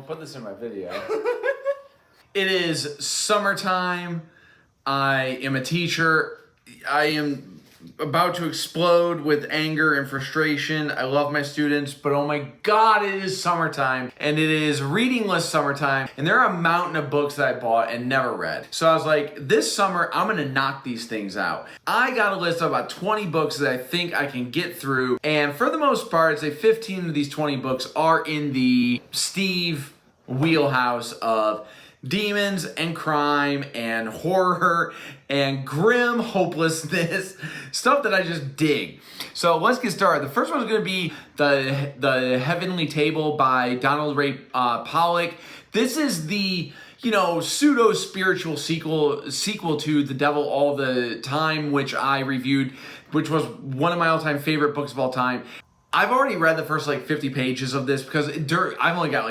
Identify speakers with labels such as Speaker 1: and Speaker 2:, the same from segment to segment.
Speaker 1: Don't put this in my video. It is summertime. I am a teacher. I am about to explode with anger and frustration. I love my students, but oh my God, it is summertime, and it is reading list summertime, and there are a mountain of books that I bought and never read. So I was like, this summer, I'm gonna knock these things out. I got a list of about 20 books that I think I can get through, and for the most part, I'd say 15 of these 20 books are in the Steve wheelhouse of demons and crime and horror and grim hopelessness, stuff that I just dig. So let's get started. The first one is going to be the Heavenly Table by Donald Ray Pollock. This is the pseudo-spiritual sequel to The Devil All the Time, which I reviewed, which was one of my all-time favorite books of all time. I've already read the first 50 pages of this because I've only got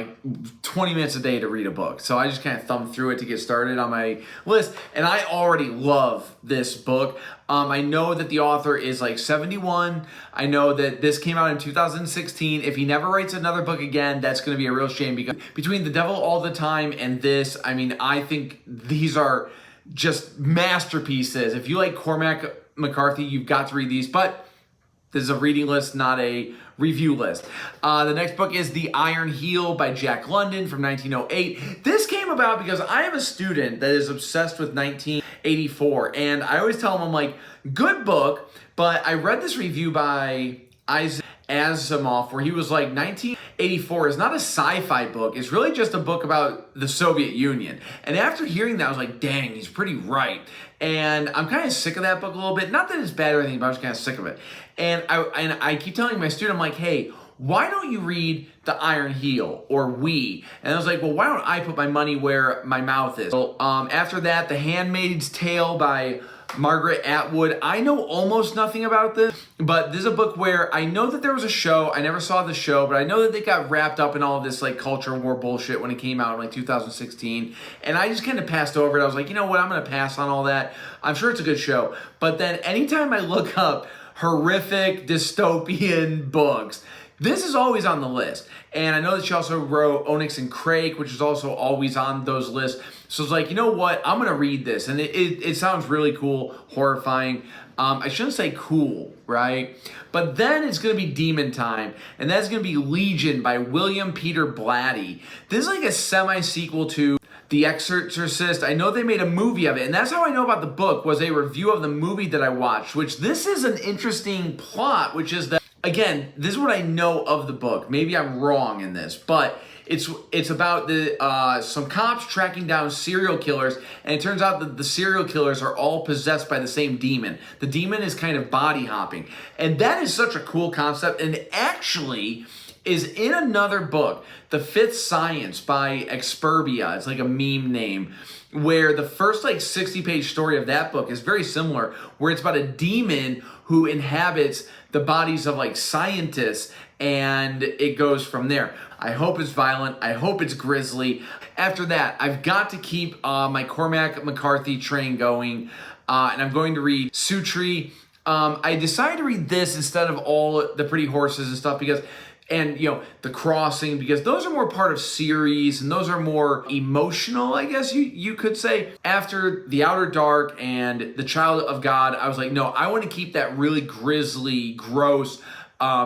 Speaker 1: 20 minutes a day to read a book. So I just kind of thumbed through it to get started on my list. And I already love this book. I know that the author is 71. I know that this came out in 2016. If he never writes another book again, that's going to be a real shame, because between The Devil All the Time and this, I mean, I think these are just masterpieces. If you like Cormac, McCarthy, you've got to read these. But this is a reading list, not a review list. The next book is The Iron Heel by Jack London from 1908. This came about because I have a student that is obsessed with 1984. And I always tell him, I'm like, good book, but I read this review by Isaac Asimov where he was like, 1984 is not a sci-fi book. It's really just a book about the Soviet Union. And after hearing that, I was like, dang, he's pretty right. And I'm kind of sick of that book a little bit. Not that it's bad or anything, but I'm just kind of sick of it. And I keep telling my student, I'm like, hey, why don't you read The Iron Heel or We? And I was like, well, why don't I put my money where my mouth is? So, after that, The Handmaid's Tale by Margaret Atwood. I know almost nothing about this, but this is a book where I know that there was a show. I never saw the show, but I know that they got wrapped up in all of this culture war bullshit when it came out in 2016. And I just kind of passed over it. I was like, you know what? I'm going to pass on all that. I'm sure it's a good show. But then anytime I look up horrific dystopian books, this is always on the list. And I know that she also wrote Onyx and Crake, which is also always on those lists. So it's like, you know what? I'm going to read this. And it sounds really cool, horrifying. I shouldn't say cool, right? But then it's going to be Demon Time. And that's going to be Legion by William Peter Blatty. This is a semi-sequel to The Exorcist. I know they made a movie of it. And that's how I know about the book, was a review of the movie that I watched, which this is an interesting plot, which is that, again, this is what I know of the book. Maybe I'm wrong in this, but it's about some cops tracking down serial killers, and it turns out that the serial killers are all possessed by the same demon. The demon is kind of body hopping, and that is such a cool concept, and actually is in another book, The Fifth Science by Experbia. It's like a meme name, where the first 60-page story of that book is very similar, where it's about a demon who inhabits the bodies of scientists, and it goes from there. I hope it's violent. I hope it's grisly. After that, I've got to keep my Cormac McCarthy train going, and I'm going to read Suttree. I decided to read this instead of all the pretty horses and stuff because, and The Crossing, because those are more part of series and those are more emotional, I guess you could say. After The Outer Dark and The Child of God, I was like, no, I want to keep that really grisly, gross,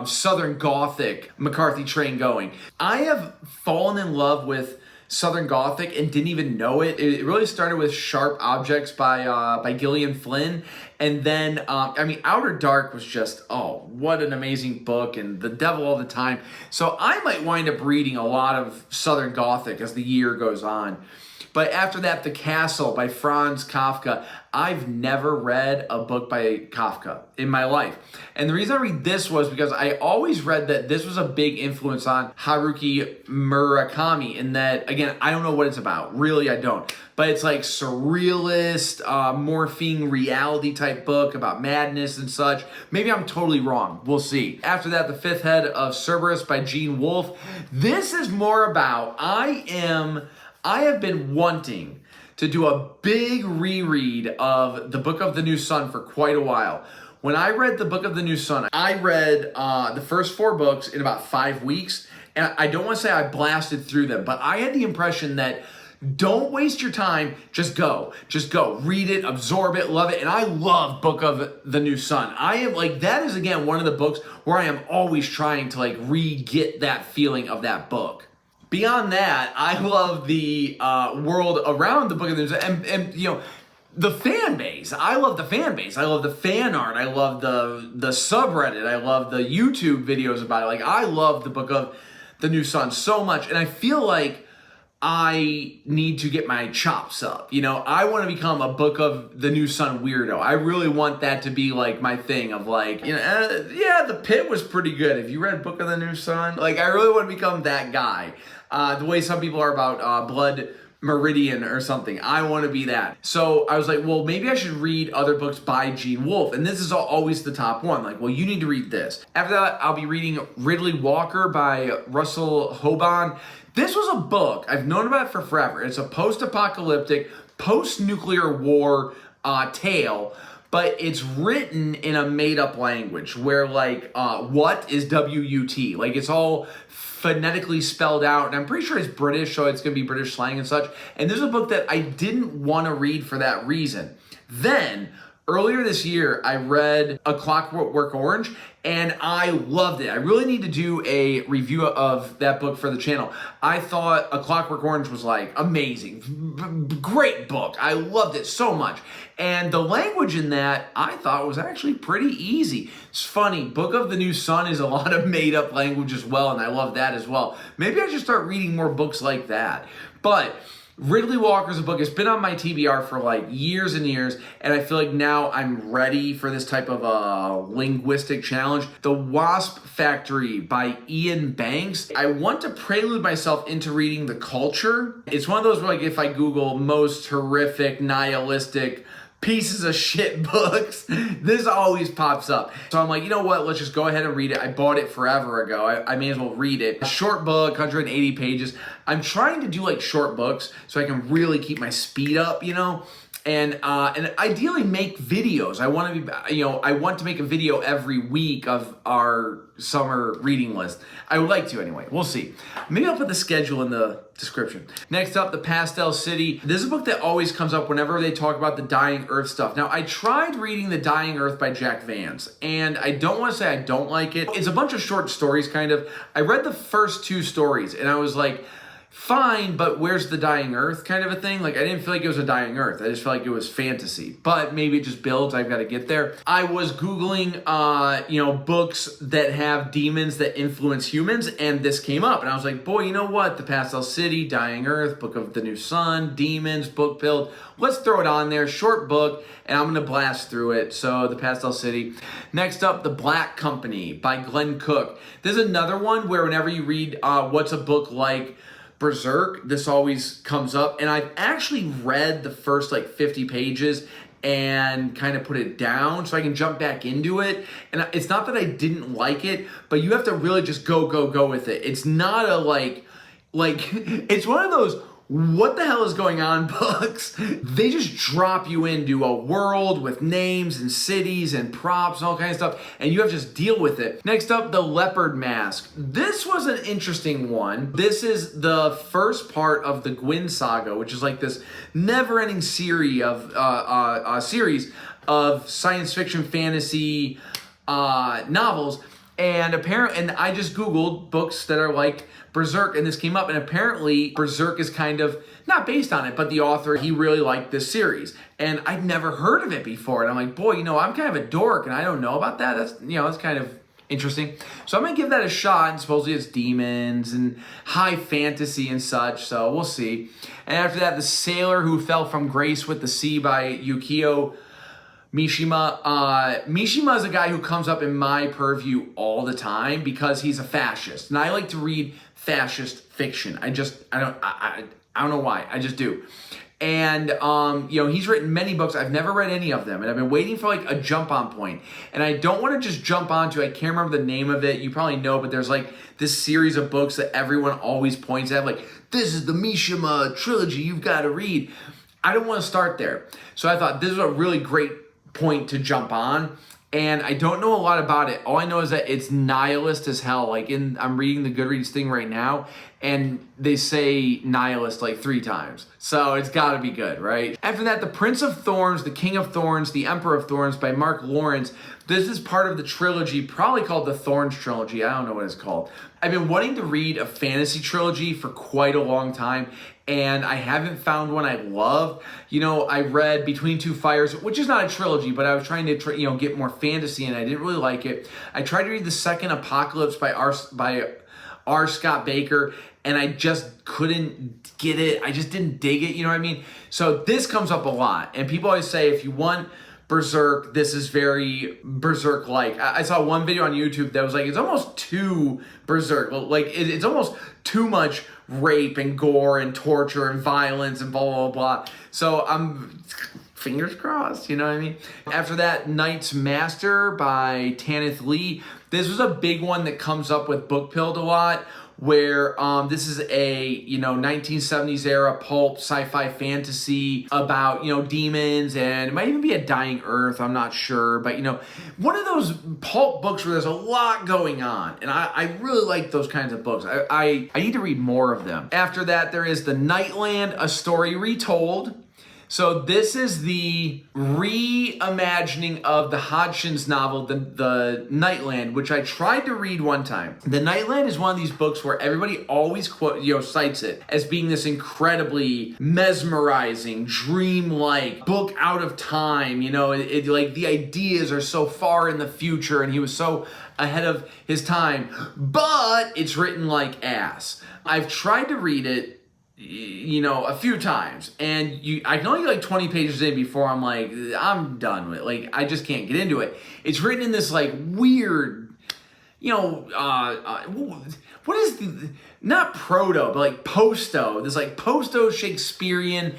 Speaker 1: Southern Gothic McCarthy train going. I have fallen in love with Southern Gothic and didn't even know it. It really started with Sharp Objects by Gillian Flynn. And then, Outer Dark was just, oh, what an amazing book, and The Devil All the Time. So I might wind up reading a lot of Southern Gothic as the year goes on. But after that, The Castle by Franz Kafka. I've never read a book by Kafka in my life. And the reason I read this was because I always read that this was a big influence on Haruki Murakami, in that, again, I don't know what it's about. Really, I don't. But it's surrealist, morphing reality type book about madness and such. Maybe I'm totally wrong. We'll see. After that, The Fifth Head of Cerberus by Gene Wolfe. This is more about, I have been wanting to do a big reread of the Book of the New Sun for quite a while. When I read the Book of the New Sun, I read the first 4 books in about 5 weeks, And I don't want to say I blasted through them, but I had the impression that don't waste your time, just go. Just go. Read it, absorb it, love it. And I love Book of the New Sun. I am like, that is again one of the books where I am always trying to like re-get that feeling of that book. Beyond that, I love the world around the Book of the New Sun and you know, the fan base. I love the fan base. I love the fan art. I love the subreddit. I love the YouTube videos about it. Like, I love the Book of the New Sun so much. And I feel like I need to get my chops up. You know, I want to become a Book of the New Sun weirdo. I really want that to be like my thing of like, you know, yeah, The Pit was pretty good. Have you read Book of the New Sun? Like, I really want to become that guy. The way some people are about Blood Meridian or something. I want to be that. So I was like, well, maybe I should read other books by Gene Wolfe. And this is always the top one. Like, well, you need to read this. After that, I'll be reading Ridley Walker by Russell Hoban. This was a book. I've known about it for forever. It's a post-apocalyptic, post-nuclear war tale, but it's written in a made-up language where, like, what is W-U-T? Like, it's all phonetically spelled out, and I'm pretty sure it's British, so it's going to be British slang and such. And this is a book that I didn't want to read for that reason. Then, earlier this year, I read A Clockwork Orange, and I loved it. I really need to do a review of that book for the channel. I thought A Clockwork Orange was like amazing. Great book. I loved it so much. And the language in that I thought was actually pretty easy. It's funny, Book of the New Sun is a lot of made up language as well, and I love that as well. Maybe I should start reading more books like that. But Ridley Walker's a book. It's been on my TBR for like years and years, and I feel like now I'm ready for this type of a linguistic challenge. The Wasp Factory by Iain Banks. I want to prelude myself into reading The Culture. It's one of those where, like, if I Google most horrific, nihilistic pieces of shit books, this always pops up. So I'm like, you know what, let's just go ahead and read it. I bought it forever ago. I may as well read it. A short book, 180 pages. I'm trying to do like short books so I can really keep my speed up, you know? And ideally make videos. I want to be, you know, I want to make a video every week of our summer reading list. I would like to anyway. We'll see. Maybe I'll put the schedule in the description. Next up, The Pastel City. This is a book that always comes up whenever they talk about the Dying Earth stuff. Now, I tried reading The Dying Earth by Jack Vance, and I don't want to say I don't like it. It's a bunch of short stories, kind of. I read the first 2 stories, and I was like, fine, but where's the dying earth kind of a thing? Like, I didn't feel like it was a dying earth. I just felt like it was fantasy. But maybe it just builds. I've got to get there. I was Googling, you know, books that have demons that influence humans, and this came up. And I was like, boy, you know what? The Pastel City, Dying Earth, Book of the New Sun, Demons, book build. Let's throw it on there. Short book, and I'm going to blast through it. So, The Pastel City. Next up, The Black Company by Glen Cook. There's another one where whenever you read what's a book like Berserk, this always comes up, and I've actually read the first like 50 pages and kind of put it down so I can jump back into it. And it's not that I didn't like it, but you have to really just go with it. It's not a like it's one of those what the hell is going on books. They just drop you into a world with names and cities and props and all kinds of stuff, and you have to just deal with it. Next up, The Leopard Mask. This was an interesting one. This is the first part of the Gwyn saga, which is like this never-ending series of science fiction fantasy novels. And I just Googled books that are like Berserk, and this came up, and apparently Berserk is kind of, not based on it, but the author, he really liked this series. And I'd never heard of it before, and I'm like, boy, you know, I'm kind of a dork, and I don't know about that. That's, you know, that's kind of interesting. So I'm going to give that a shot, and supposedly it's demons and high fantasy and such, so we'll see. And after that, The Sailor Who Fell from Grace with the Sea by Yukio Mishima. Mishima is a guy who comes up in my purview all the time because he's a fascist, and I like to read fascist fiction. I don't know why. I just do. And you know, he's written many books. I've never read any of them, and I've been waiting for like a jump on point. And I don't want to just jump onto. I can't remember the name of it. You probably know, but there's like this series of books that everyone always points at, like, this is the Mishima trilogy you've got to read. I don't want to start there. So I thought this is a really great point to jump on. and I don't know a lot about it. All I know is that it's nihilist as hell. Like I'm reading the Goodreads thing right now, and they say nihilist like 3 times. So it's gotta be good, right? After that, The Prince of Thorns, The King of Thorns, The Emperor of Thorns by Mark Lawrence. This is part of the trilogy, probably called the Thorns trilogy. I don't know what it's called. I've been wanting to read a fantasy trilogy for quite a long time, and I haven't found one I love. You know, I read Between Two Fires, which is not a trilogy, but I was trying to get more fantasy, and I didn't really like it. I tried to read the second Apocalypse by R. Scott Baker, and I just couldn't get it. I just didn't dig it, you know what I mean? So this comes up a lot, and people always say if you want Berserk, this is very Berserk-like. I saw one video on YouTube that was like, it's almost too Berserk. Like, it's almost too much rape and gore and torture and violence and blah, blah, blah. So I'm fingers crossed, you know what I mean? After that, Knight's Master by Tanith Lee. This was a big one that comes up with Book Pilled a lot, where this is a 1970s era pulp sci-fi fantasy about demons, and it might even be a dying earth, I'm not sure, but one of those pulp books where there's a lot going on, and I really like those kinds of books. I need to read more of them. After that, there is The Nightland, A Story Retold. So this is the reimagining of the Hodgson's novel, the Nightland, which I tried to read one time. The Nightland is one of these books where everybody always cites it as being this incredibly mesmerizing, dreamlike book out of time. Like the ideas are so far in the future, and he was so ahead of his time. But it's written like ass. I've tried to read it a few times, and I can only get like 20 pages in before I'm like, I'm done with it. Like, I just can't get into it. It's written in this like weird, what is not proto, but like posto, this like posto Shakespearean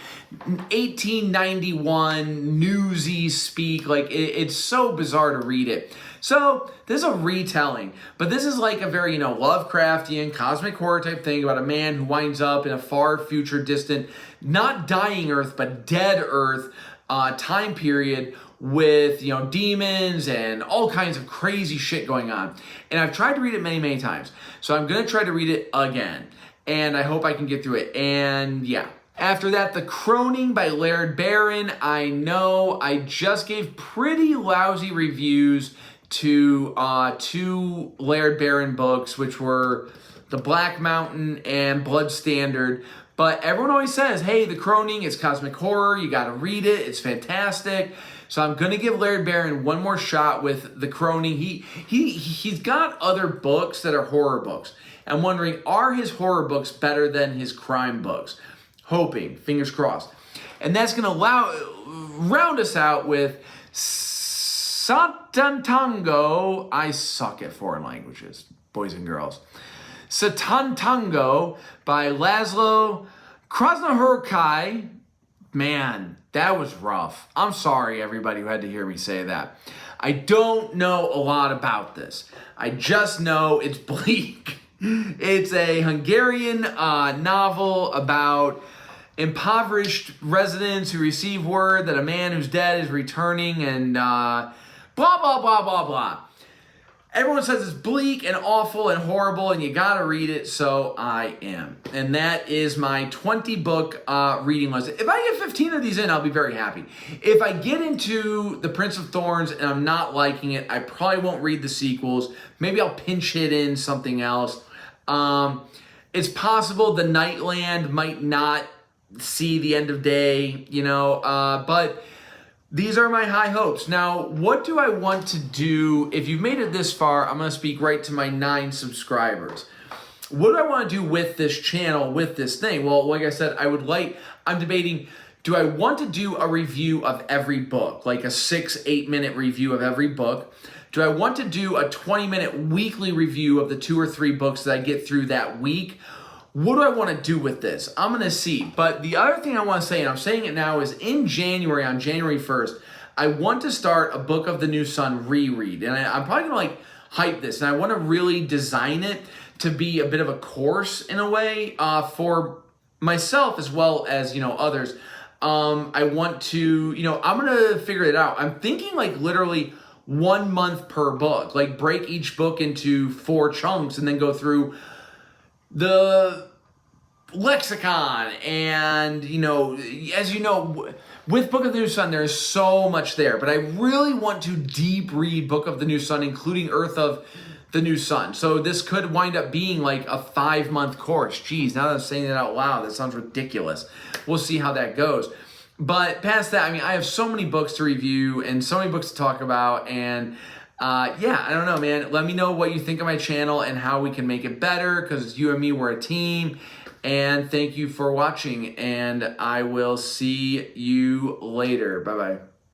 Speaker 1: 1891 newsy speak. Like it's so bizarre to read it. So this is a retelling, but this is like a very, Lovecraftian cosmic horror type thing about a man who winds up in a far future distant, not dying Earth, but dead Earth time period with, demons and all kinds of crazy shit going on. And I've tried to read it many, many times. So I'm going to try to read it again, and I hope I can get through it. And yeah. After that, The Croning by Laird Barron. I know I just gave pretty lousy reviews to 2 Laird Barron books, which were The Black Mountain and Blood Standard. But everyone always says, hey, The Croning, it's cosmic horror, you gotta read it, it's fantastic. So I'm gonna give Laird Barron one more shot with The Croning. He's got other books that are horror books. I'm wondering, are his horror books better than his crime books? Hoping, fingers crossed. And that's gonna round us out with Satantango. I suck at foreign languages, boys and girls. Satantango by Laszlo Krasnohorkai. Man, that was rough. I'm sorry, everybody who had to hear me say that. I don't know a lot about this. I just know it's bleak. It's a Hungarian novel about impoverished residents who receive word that a man who's dead is returning, and blah, blah, blah, blah, blah. Everyone says it's bleak and awful and horrible, and you gotta read it, so I am. And that is my 20 book reading list. If I get 15 of these in, I'll be very happy. If I get into The Prince of Thorns and I'm not liking it, I probably won't read the sequels. Maybe I'll pinch hit in something else. It's possible The Nightland might not see the end of day, but these are my high hopes. Now, what do I want to do? If you've made it this far, I'm going to speak right to my 9 subscribers. What do I want to do with this channel, with this thing? Well, like I said, I'm debating, do I want to do a review of every book, like a 6-8 minute review of every book? Do I want to do a 20-minute weekly review of the 2 or 3 books that I get through that week? What do I want to do with this? I'm going to see. But the other thing I want to say, and I'm saying it now, is in January, on January 1st, I want to start a Book of the New Sun reread. And I'm probably going to hype this. And I want to really design it to be a bit of a course in a way for myself as well as, others. I want to, I'm going to figure it out. I'm thinking literally 1 month per book. Like, break each book into 4 chunks and then go through the lexicon. And, you know, as you know, with Book of the New Sun, there's so much there. But I really want to deep read Book of the New Sun, including Earth of the New Sun. So this could wind up being like a 5-month course. Geez, now that I'm saying that out loud, that sounds ridiculous. We'll see how that goes. But past that, I mean, I have so many books to review and so many books to talk about. And yeah, I don't know, man. Let me know what you think of my channel and how we can make it better, because you and me, we're a team. And thank you for watching, and I will see you later. Bye-bye.